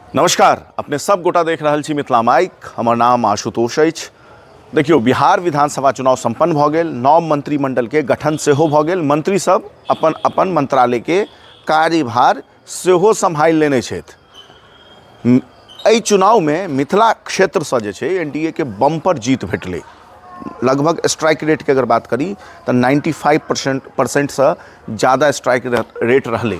नमस्कार, अपने सब गोटा देख रहल छी मिथिला माइक। हमर नाम आशुतोष अछि। देखियो, बिहार विधानसभा चुनाव संपन्न भऽ गेल, नव मंत्रिमंडल के गठन सेहो भऽ गेल। मंत्री सब अपन अपन मंत्रालय के कार्यभार सेहो सम्हारि लेने छथि। एहि चुनाव में मिथिला क्षेत्र से जे छै एनडीए के बम्पर जीत भेटलै। लगभग स्ट्राइक रेट के अगर बात करी तो 95% से ज़्यादा स्ट्राइक रेट रहलै।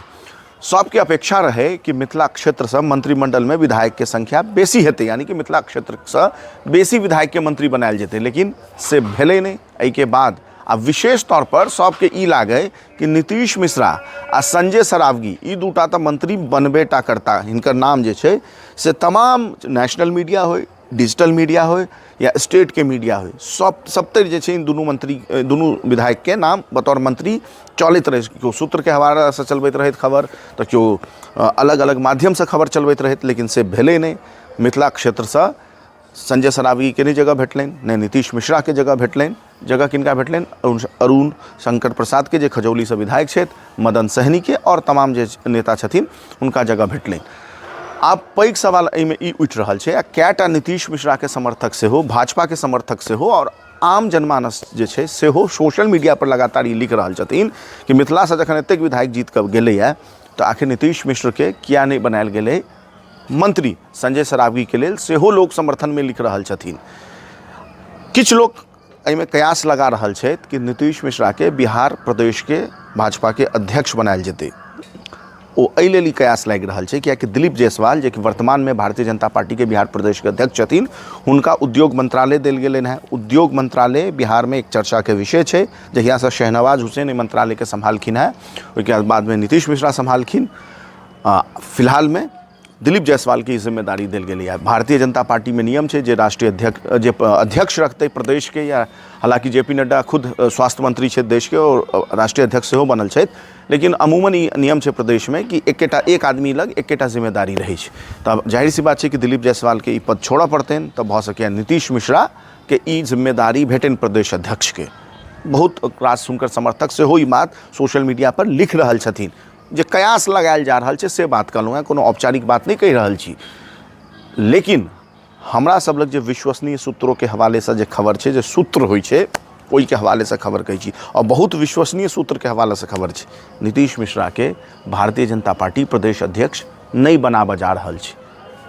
सबके अपेक्षा रहे कि मिथिला क्षेत्र से मंत्रिमंडल में विधायक के संख्या बेसी हेतै, यानी कि मिथिला क्षेत्र से बेसी विधायक के मंत्री बनायल जेतै, लेकिन से भेलै नहीं। एहि के बाद आ विशेष तौर पर सबके ई लागे कि नीतीश मिश्रा आ संजय सरावगी ई दूटा तो मंत्री बनबेटा करता। हिनकर नाम जे छै से तमाम नेशनल मीडिया हो, डिजिटल मीडिया हो या स्टेट के मीडिया हो, सबतर जे छै इन दुनू विधायक के नाम बतौर मंत्री चलते रहे। क्यों सूत्र के हवाला से चलबैत रहैत खबर, तो क्यों अलग अलग माध्यम से खबर चलबैत रहैत, लेकिन से भेलै नहीं। मिथिला क्षेत्र से संजय सरावगी के नहीं जगह भेटलनि, नहीं नीतीश मिश्रा के जगह भेटलनि। जगह किनका भेटलनि? अरुण शंकर प्रसाद के, जे खजौली से विधायक छथि, मदन सहनी के और तमाम जे नेता छथिन हुनका जगह भेटलनि। आब पैघ सवाल एहिमे ई उठि रहल छै, कैटा नीतीश मिश्रा के समर्थक सेहो, भाजपा के समर्थक सेहो और आम जनमानस जे छै सेहो सोशल मीडिया पर लगातार ई लिख रहल छथिन कि मिथिला से जखन एतेक विधायक जीत कऽ गेलैए तो आखिर नीतीश मिश्र के किया नहीं बनायल गेलै मंत्री। संजय सरावगी के लेल सेहो लोग समर्थन में लिख रहल छथिन। किछु लोग एहिमे कयास लगा रहल छथि कि नीतीश मिश्रा के बिहार प्रदेश के भाजपा के अध्यक्ष बनायल जेतै। ओ एहि लेल ई कयास लागि रहल छै कियाकि दिलीप जायसवाल, जे कि वर्तमान में भारतीय जनता पार्टी के बिहार प्रदेश के अध्यक्ष छथिन, हुनका उद्योग मंत्रालय देल गेलनि हैं। उद्योग मंत्रालय बिहार में एक चर्चा के विषय छै। जहिया से शहनवाज हुसैन एहि मंत्रालय के सम्हालखिन हैं, ओहिके बाद में नीतीश मिश्रा सम्हालखिन। फिलहाल में दिलीप जायसवाल की जिम्मेदारी देल गेली है। भारतीय जनता पार्टी में नियम है जे राष्ट्रीय अध्यक्ष रखते प्रदेश के, या हालांकि जेपी नड्डा खुद स्वास्थ्य मंत्री है देश के और राष्ट्रीय अध्यक्ष सेहो बनल छथि, लेकिन अमूमन ई नियम है प्रदेश में कि एक आदमी लग एकेटा जिम्मेदारी रही है। तब जाहिर सी बात है कि दिलीप जायसवाल के ई पद छोड़ऽ पड़तनि, तब भऽ सके नीतीश मिश्रा के ई जिम्मेदारी भेटनि प्रदेश अध्यक्ष के। बहुत रास हुनकर समर्थक सेहो ई बात सोशल मीडिया पर लिख रहल छथिन। जे कयास लगायल जा रहल छै से बात कहलहुँ हैं, कोनो औपचारिक बात नहीं कहि रहल छी। लेकिन हमरा सब लग जे विश्वसनीय सूत्रों के हवाले से जे खबर छै, जे सूत्र होइ छै ओहि के हवाले से खबर कहै छी, और बहुत विश्वसनीय सूत्र के हवाले से खबर छै। नीतीश मिश्रा के भारतीय जनता पार्टी प्रदेश अध्यक्ष नहीं बनाबऽ जा रहल छै।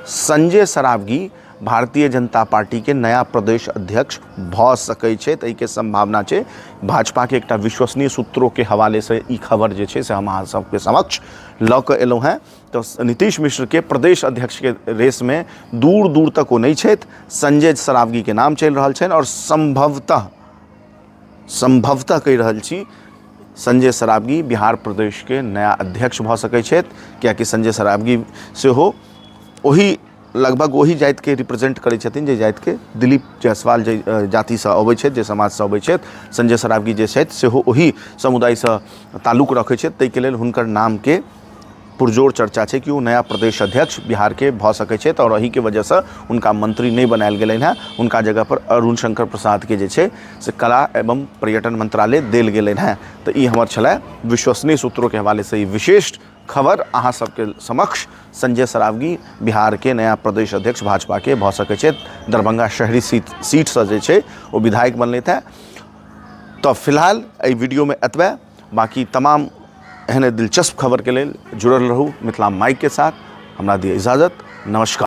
संजय सरावगी भारतीय जनता पार्टी के नया प्रदेश अध्यक्ष भऽ सकै छै, तै के संभावना छै। भाजपा के एकटा विश्वसनीय सूत्रों के हवाले से ई खबर जे छै से हम अहाँ सबके समक्ष लऽ कऽ एलहुँ हैं। तो नीतीश मिश्र के प्रदेश अध्यक्ष के रेस में दूर दूर तक ओ नहीं छथि। संजय सरावगी के नाम चलि रहल छनि और संभवतः कहि रहल छी संजय सरावगी बिहार प्रदेश के नया अध्यक्ष भऽ सकै छथि, कियाकि संजय सरावगी सेहो ओही लगभग वही जाति के रिप्रेजेंट करै छथिन जे जाति के दिलीप जायसवाल जे जाति से अबै छथि, जे समाज से अबै छथि। संजय सरावगी जे छथि सेहो ओही समुदाय से ताल्लुक रखै छथि, ताहि के लेल हुनकर नाम के पुरजोर चर्चा छै कि वो नया प्रदेश अध्यक्ष बिहार के भऽ सकै छथि, और एही के वजह से उनका मंत्री नहीं बनायल गेलनि हैं। उनका जगह पर अरुण शंकर प्रसाद के जे छै से कला एवं पर्यटन मंत्रालय देल गेलनि हैं। तो ई हमर छलै विश्वसनीय सूत्रों के हवाले से ई विशेष खबर अहाँ सबके समक्ष। संजय सरावगी बिहार के नया प्रदेश अध्यक्ष भाजपा के भऽ सकै छथि। दरभंगा शहरी सीट से जे छै वो विधायक बनलथि हैं। तो फिलहाल एहि वीडियो में एतबे। बाकी तमाम एहने दिलचस्प खबर के लेल जुड़ल रहू मिथिला माइक के साथ। हमरा दिअ इजाजत। नमस्कार।